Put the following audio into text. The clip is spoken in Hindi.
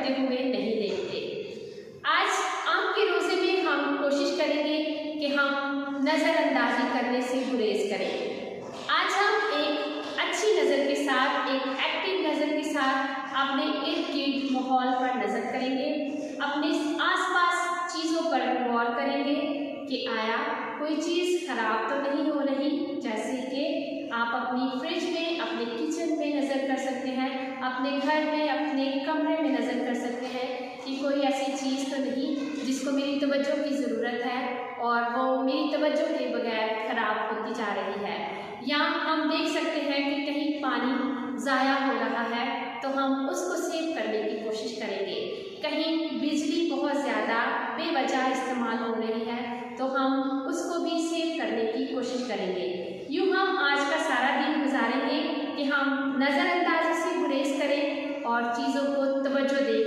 करते हुए नहीं देखते। आज आम के रोज़े में हम कोशिश करेंगे कि हम नज़रअंदाजी करने से गुरेज करें। आज हम एक अच्छी नज़र के साथ, एक एक्टिव नज़र के साथ अपने इर्द गिर्द माहौल पर नज़र करेंगे, अपने आसपास चीज़ों पर गौर करेंगे कि आया कोई चीज़ खराब तो नहीं हो रही। जैसे कि आप अपनी फ्रिज में, अपने किचन में नज़र कर सकते हैं, अपने घर में, अपने कमरे में नज़र कर सकते हैं कि कोई ऐसी चीज़ तो नहीं जिसको मेरी तवज्जो की ज़रूरत है और वो मेरी तवज्जो के बगैर ख़राब होती जा रही है। या हम देख सकते हैं कि कहीं पानी ज़ाया हो रहा है तो हम उसको सेव करने की कोशिश करेंगे। कहीं बिजली बहुत ज़्यादा बेवजह इस्तेमाल हो रही है तो हम उसको भी सेव करने की कोशिश करेंगे। यूँ हम आज का सारा दिन गुजारेंगे कि हम नज़रअंदाजी से गुरेज करें और चीज़ों को तवज्जो दें।